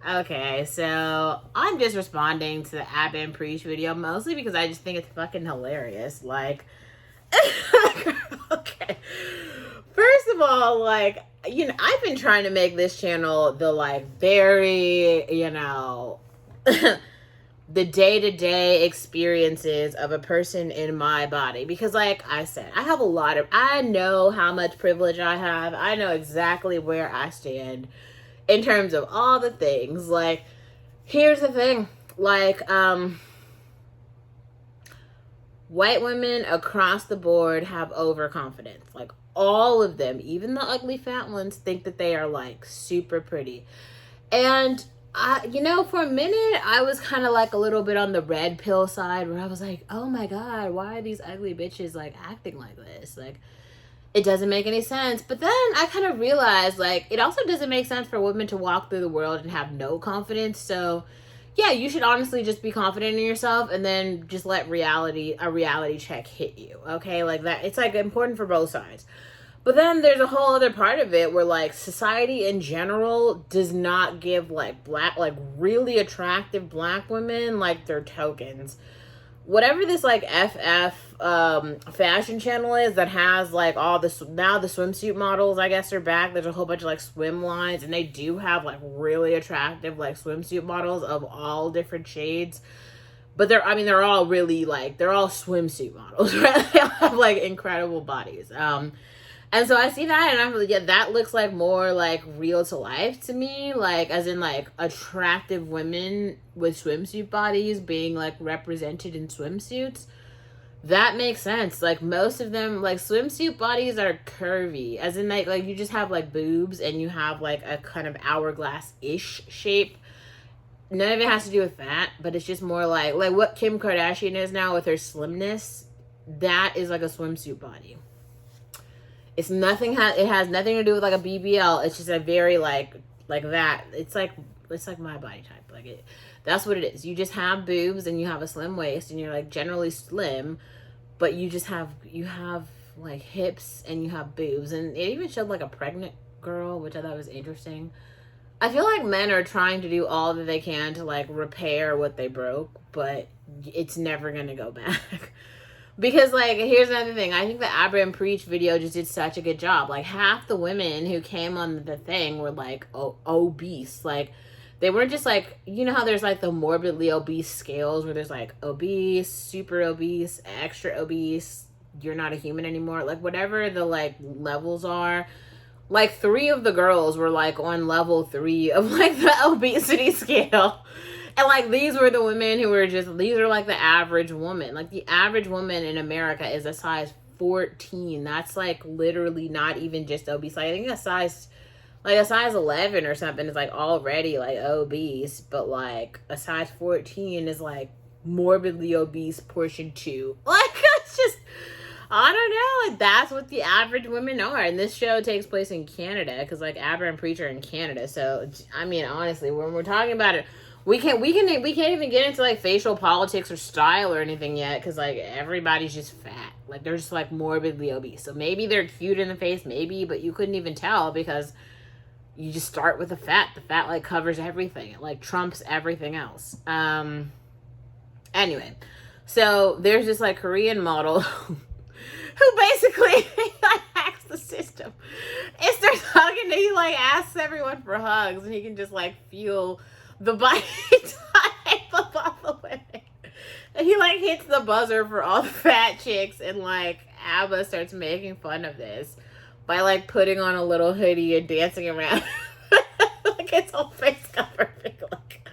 Okay, so I'm just responding to the Ab and Preach video mostly because I just think it's fucking hilarious. Like, okay. First of all, like, I've been trying to make this channel the like very, the day-to-day experiences of a person in my body, because like I said, I know how much privilege I have. I know exactly where I stand in terms of all the things. Like, here's the thing, like, white women across the board have overconfidence. Like, all of them, even the ugly fat ones, think that they are like super pretty. And for a minute, I was kind of like a little bit on the red pill side, where I was like, oh my God, why are these ugly bitches like acting like this? Like, it doesn't make any sense. But then I kind of realized, like, it also doesn't make sense for women to walk through the world and have no confidence. So yeah, you should honestly just be confident in yourself, and then just let a reality check hit you. Okay, like that. It's like important for both sides. But then there's a whole other part of it where like society in general does not give like really attractive black women like their tokens. Whatever this like fashion channel is that has like all this, now the swimsuit models, I guess, are back. There's a whole bunch of like swim lines, and they do have like really attractive like swimsuit models of all different shades. But they're all really like, they're all swimsuit models, right? They all have like incredible bodies. And so I see that, and I'm like, yeah, that looks like more like real to life to me. Like, as in like attractive women with swimsuit bodies being like represented in swimsuits. That makes sense. Like, most of them, like, swimsuit bodies are curvy. As in like you just have like boobs and you have like a kind of hourglass-ish shape. None of it has to do with fat, but it's just more like what Kim Kardashian is now with her slimness. That is like a swimsuit body. It has nothing to do with like a BBL. It's just a very like that. It's like my body type. Like, that's what it is. You just have boobs and you have a slim waist and you're like generally slim, but you have like hips and you have boobs. And it even showed like a pregnant girl, which I thought was interesting. I feel like men are trying to do all that they can to like repair what they broke, but it's never gonna go back. Because, like, here's another thing. I think the Abra and Preach video just did such a good job. Like, half the women who came on the thing were, like, obese. Like, they weren't just, like, you know how there's, like, the morbidly obese scales where there's, like, obese, super obese, extra obese, you're not a human anymore. Like, whatever the, like, levels are. Like, 3 of the girls were, like, on level 3 of, like, the obesity scale. And, like, these were the women who were these are, like, the average woman. Like, the average woman in America is a size 14. That's, like, literally not even just obese. Like, I think a size 11 or something is, like, already, like, obese. But, like, a size 14 is, like, morbidly obese portion 2. Like, it's just, I don't know. Like, that's what the average women are. And this show takes place in Canada because, like, Abra and Preach are in Canada. So, I mean, honestly, when we're talking about it, we can't even get into like facial politics or style or anything yet, because like everybody's just fat. Like, they're just like morbidly obese. So maybe they're cute in the face, maybe, but you couldn't even tell because you just start with the fat. The fat like covers everything. It like trumps everything else. Anyway, so there's this like Korean model who basically hacks the system. It starts hugging, he like asks everyone for hugs, and he can just like feel the body type of all the women. And he like hits the buzzer for all the fat chicks, and like ABBA starts making fun of this by like putting on a little hoodie and dancing around. Like, its whole face covered. Like,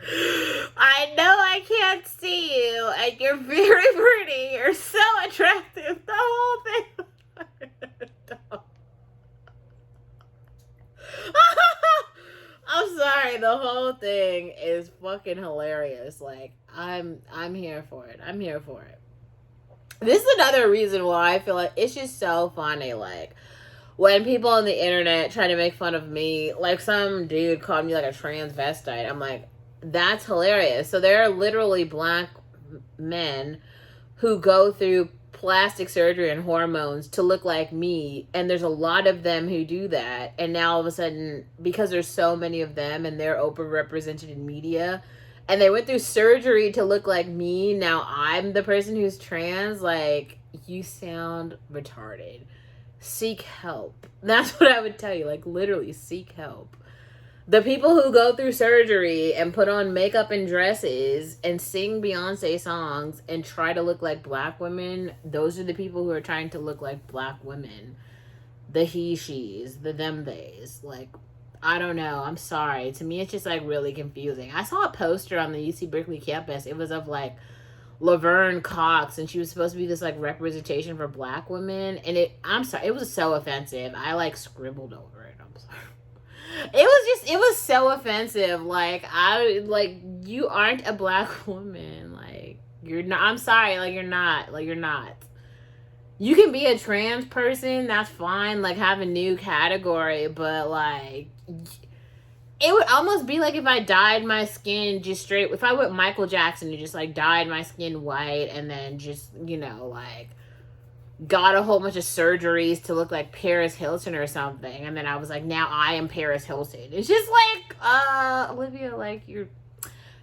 I know I can't see you, and you're very pretty, you're so attractive. The whole thing. I'm sorry, the whole thing is fucking hilarious. Like, I'm here for it. I'm here for it. This is another reason why I feel like it's just so funny. Like, when people on the internet try to make fun of me, like some dude called me like a transvestite. I'm like, that's hilarious. So there are literally black men who go through plastic surgery and hormones to look like me, and there's a lot of them who do that, and now all of a sudden, because there's so many of them and they're overrepresented in media, and they went through surgery to look like me, now I'm the person who's trans, like, you sound retarded. Seek help. That's what I would tell you, like, literally seek help. The people who go through surgery and put on makeup and dresses and sing Beyonce songs and try to look like black women, those are the people who are trying to look like black women. The he, she's, the them, theys. Like, I don't know. I'm sorry. To me, it's just, like, really confusing. I saw a poster on the UC Berkeley campus. It was of, like, Laverne Cox, and she was supposed to be this, like, representation for black women. And I'm sorry. It was so offensive. I, like, scribbled over it. I'm sorry. It was so offensive. Like, you aren't a black woman. Like, you're not. I'm sorry. Like, you're not. Like, you're not. You can be a trans person. That's fine. Like, have a new category. But, like, it would almost be like if I dyed my skin just straight. If I went Michael Jackson and just, like, dyed my skin white and then just, you know, like, got a whole bunch of surgeries to look like Paris Hilton or something, and then I was like, now I am Paris Hilton. It's just like, Olivia, like, you're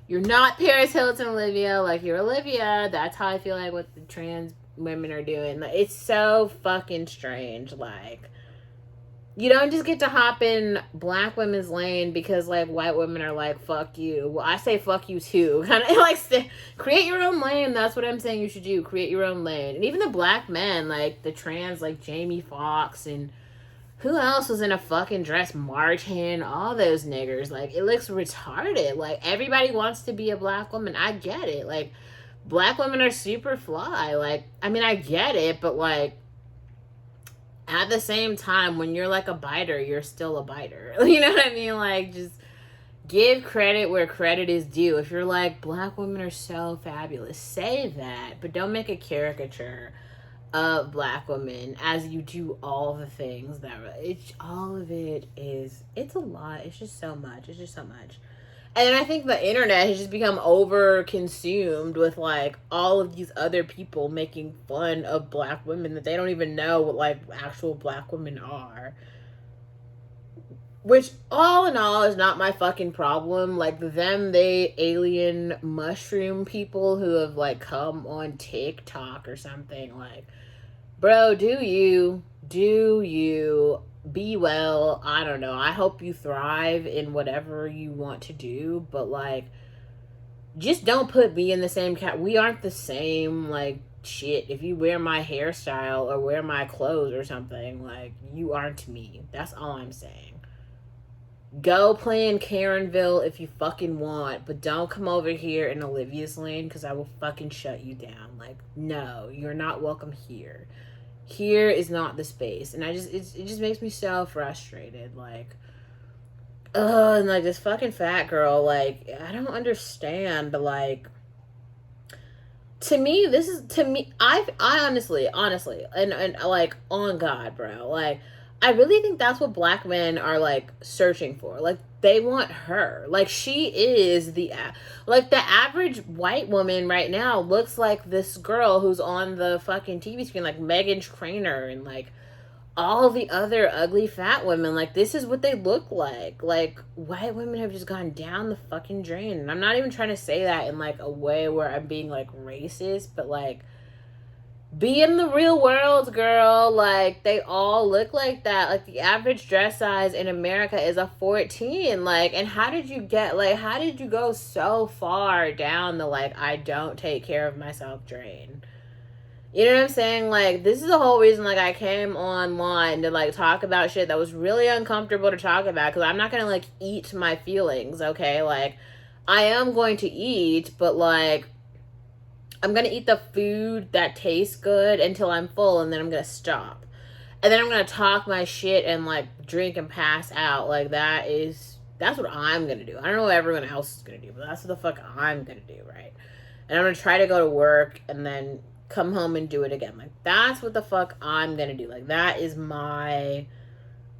not Paris Hilton, Olivia. Like, you're Olivia. That's how I feel like what the trans women are doing. Like, it's so fucking strange. Like, you don't just get to hop in black women's lane because, like, white women are like, fuck you. Well, I say fuck you too. Kind of like, create your own lane. That's what I'm saying you should do. Create your own lane. And even the black men, like, the trans, like, Jamie Foxx and who else was in a fucking dress? Martin, all those niggers. Like, it looks retarded. Like, everybody wants to be a black woman. I get it. Like, black women are super fly. Like, I mean, I get it, but, like, at the same time, when you're like a biter, you're still a biter. You know what I mean? Like, just give credit where credit is due. If you're like, black women are so fabulous, say that, but don't make a caricature of black women as you do all the things that all of it is. It's a lot. It's just so much. It's just so much. And then I think the internet has just become over consumed with, like, all of these other people making fun of black women that they don't even know what, like, actual black women are. Which, all in all, is not my fucking problem. Like, they alien mushroom people who have, like, come on TikTok or something. Like, bro, do you be well. I don't know. I hope you thrive in whatever you want to do, but, like, just don't put me in the same cat. We aren't the same. Like, shit, if you wear my hairstyle or wear my clothes or something, like, you aren't me. That's all I'm saying. Go play in Karenville if you fucking want, but don't come over here in Olivia's lane because I will fucking shut you down. Like, no, you're not welcome here. Here is not the space. And it just makes me so frustrated. Like, and, like, this fucking fat girl, like, I don't understand, but, like, I honestly, and like, on God, bro, like, I really think that's what black men are, like, searching for. Like, they want her. Like, she is the average white woman right now looks like this girl who's on the fucking TV screen, like Meghan Trainor and, like, all the other ugly fat women. Like, this is what they look like. Like, white women have just gone down the fucking drain. And I'm not even trying to say that in, like, a way where I'm being, like, racist, but, like, be in the real world, girl. Like, they all look like that. Like, the average dress size in America is a 14. Like, and how did you go so far down the, like, I don't take care of myself drain? You know what I'm saying? Like, this is the whole reason, like, I came online to, like, talk about shit that was really uncomfortable to talk about, because I'm not gonna, like, eat my feelings, okay? Like, I am going to eat, but, like, I'm going to eat the food that tastes good until I'm full, and then I'm going to stop. And then I'm going to talk my shit and, like, drink and pass out. Like, that's what I'm going to do. I don't know what everyone else is going to do, but that's what the fuck I'm going to do, right? And I'm going to try to go to work and then come home and do it again. Like, that's what the fuck I'm going to do. Like, that is my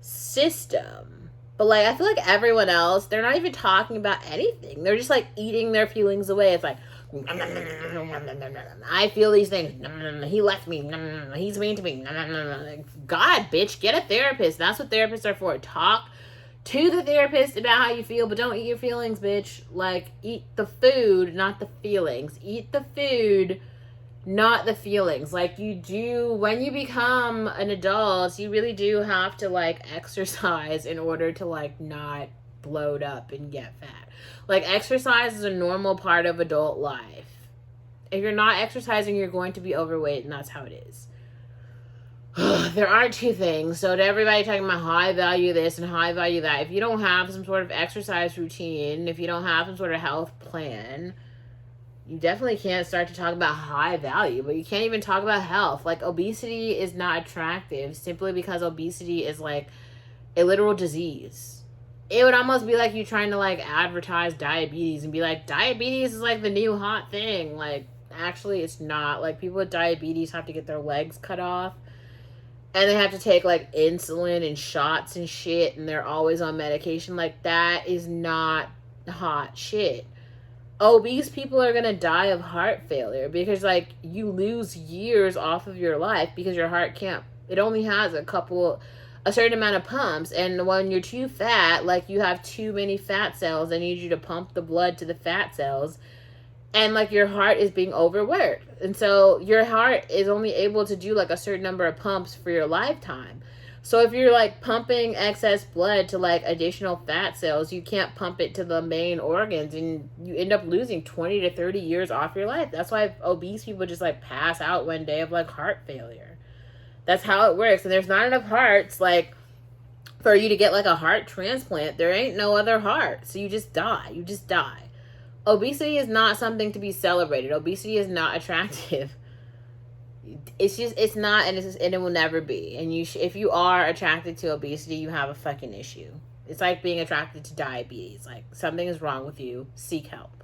system. But, like, I feel like everyone else, they're not even talking about anything. They're just, like, eating their feelings away. It's like, I feel these things. He left me. He's mean to me. God, bitch, get a therapist. That's what therapists are for. Talk to the therapist about how you feel, but don't eat your feelings, bitch. Like, eat the food, not the feelings. Eat the food, not the feelings. Like, you do, when you become an adult, you really do have to, like, exercise in order to, like, not bloat up and get fat. Like, exercise is a normal part of adult life. If you're not exercising, you're going to be overweight, and that's how it is. There are two things. So to everybody talking about high value this and high value that, if you don't have some sort of exercise routine, if you don't have some sort of health plan, you definitely can't start to talk about high value, but you can't even talk about health. Like, obesity is not attractive simply because obesity is like a literal disease. It would almost be like you trying to like advertise diabetes and be like, diabetes is like the new hot thing. Like, actually it's not. Like, people with diabetes have to get their legs cut off. And they have to take, like, insulin and shots and shit. And they're always on medication. Like, that is not hot shit. Obese people are going to die of heart failure. Because, like, you lose years off of your life. Because your heart can't. It only has a certain amount of pumps. And when you're too fat, like, you have too many fat cells. They need you to pump the blood to the fat cells. And, like, your heart is being overworked. And so your heart is only able to do, like, a certain number of pumps for your lifetime. So if you're, like, pumping excess blood to, like, additional fat cells, you can't pump it to the main organs. And you end up losing 20 to 30 years off your life. That's why obese people just, like, pass out one day of, like, heart failure. That's how it works. And there's not enough hearts, like, for you to get, like, a heart transplant. There ain't no other heart. So you just die. You just die. Obesity is not something to be celebrated. Obesity is not attractive. It's not, and it will never be. And if you are attracted to obesity, you have a fucking issue. It's like being attracted to diabetes. Like, something is wrong with you. Seek help.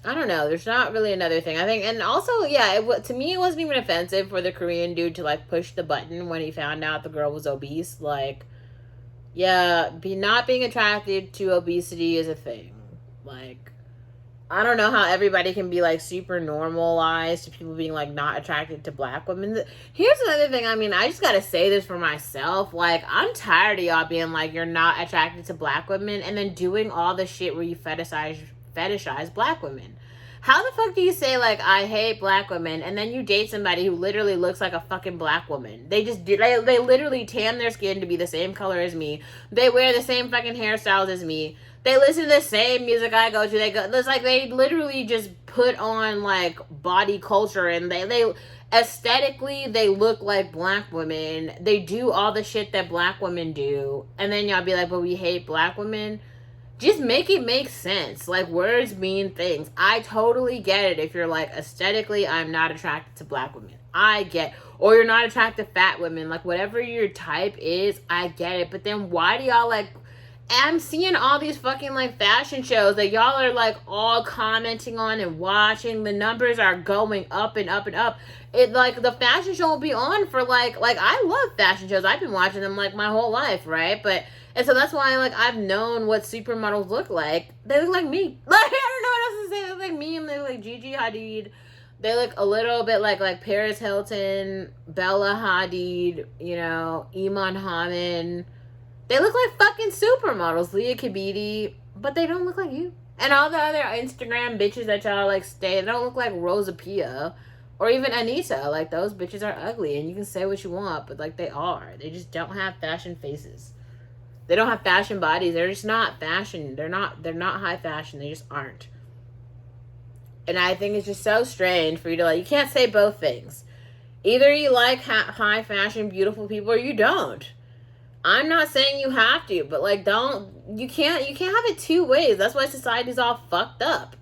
I don't know. There's not really another thing. I think, and also, yeah, to me, it wasn't even offensive for the Korean dude to, like, push the button when he found out the girl was obese. Like, yeah, not being attracted to obesity is a thing. Like, I don't know how everybody can be, like, super normalized to people being, like, not attracted to black women. Here's another thing. I mean, I just gotta say this for myself. Like, I'm tired of y'all being like, you're not attracted to black women, and then doing all the shit where you fetishize black women. How the fuck do you say, like, I hate black women, and then you date somebody who literally looks like a fucking black woman? They literally tan their skin to be the same color as me. They wear the same fucking hairstyles as me. They listen to the same music I go to. They literally just put on, like, body culture, and they aesthetically, they look like black women. They do all the shit that black women do. And then y'all be like, but we hate black women. Just make it make sense. Like, words mean things. I totally get it if you're like, aesthetically, I'm not attracted to black women. I get, or you're not attracted to fat women. Like, whatever your type is, I get it. But then why do y'all, like, I'm seeing all these fucking, like, fashion shows that y'all are, like, all commenting on and watching. The numbers are going up and up and up. It, like, the fashion show will be on for, like, I love fashion shows. I've been watching them, like, my whole life, right? And so that's why, like, I've known what supermodels look like. They look like me. Like, I don't know what else to say. They look like me, and they look like Gigi Hadid. They look a little bit like Paris Hilton, Bella Hadid, you know, Iman Hammond. They look like fucking supermodels, Leah Kibidi, but they don't look like you. And all the other Instagram bitches that y'all, like, they don't look like Rosa Pia or even Anita. Like, those bitches are ugly, and you can say what you want, but, like, they are. They just don't have fashion faces. They don't have fashion bodies. They're just not fashion. They're not high fashion. They just aren't. And I think it's just so strange for you to, like, you can't say both things. Either you like high fashion, beautiful people, or you don't. I'm not saying you have to, but, like, you can't have it two ways. That's why society's all fucked up.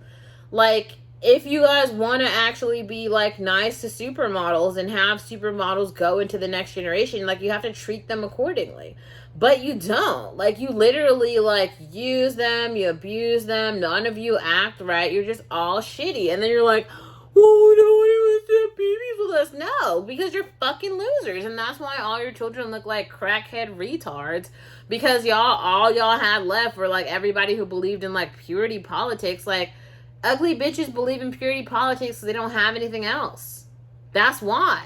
Like, if you guys want to actually be, like, nice to supermodels and have supermodels go into the next generation, like, you have to treat them accordingly. But you don't. Like, you literally, like, use them, you abuse them, none of you act right, you're just all shitty. And then you're like, well, we don't want to have babies with us. No, because you're fucking losers. And that's why all your children look like crackhead retards. Because all y'all had left were, like, everybody who believed in, like, purity politics. Like, Ugly bitches believe in purity politics because they don't have anything else. That's why.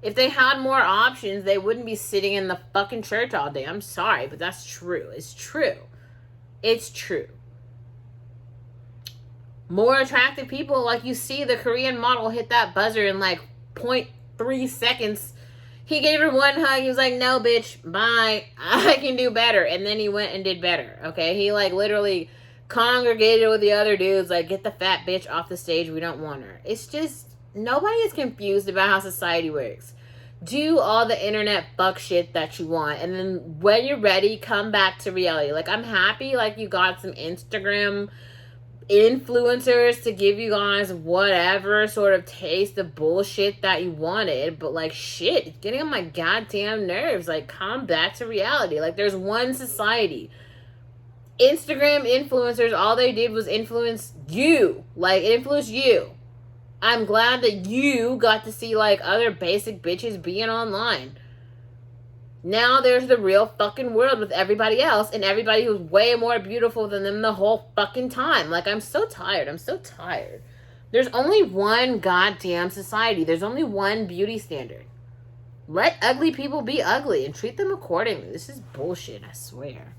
If they had more options, they wouldn't be sitting in the fucking church all day. I'm sorry, but that's true. It's true. It's true. More attractive people, like you see the Korean model hit that buzzer in like 0.3 seconds. He gave her one hug. He was like, no, bitch, bye. I can do better. And then he went and did better, okay? He like literally congregated with the other dudes, like, get the fat bitch off the stage. We don't want her. It's just, nobody is confused about how society works. Do all the internet fuck shit that you want. And then when you're ready, come back to reality. Like, I'm happy, like, you got some Instagram influencers to give you guys whatever sort of taste of bullshit that you wanted, but like shit, it's getting on my goddamn nerves. Like, come back to reality. Like, there's one society. Instagram influencers, all they did was influence you. Like, influence you. I'm glad that you got to see like other basic bitches being online. Now there's the real fucking world with everybody else and everybody who's way more beautiful than them the whole fucking time. Like, I'm so tired. I'm so tired. There's only one goddamn society. There's only one beauty standard. Let ugly people be ugly and treat them accordingly. This is bullshit, I swear.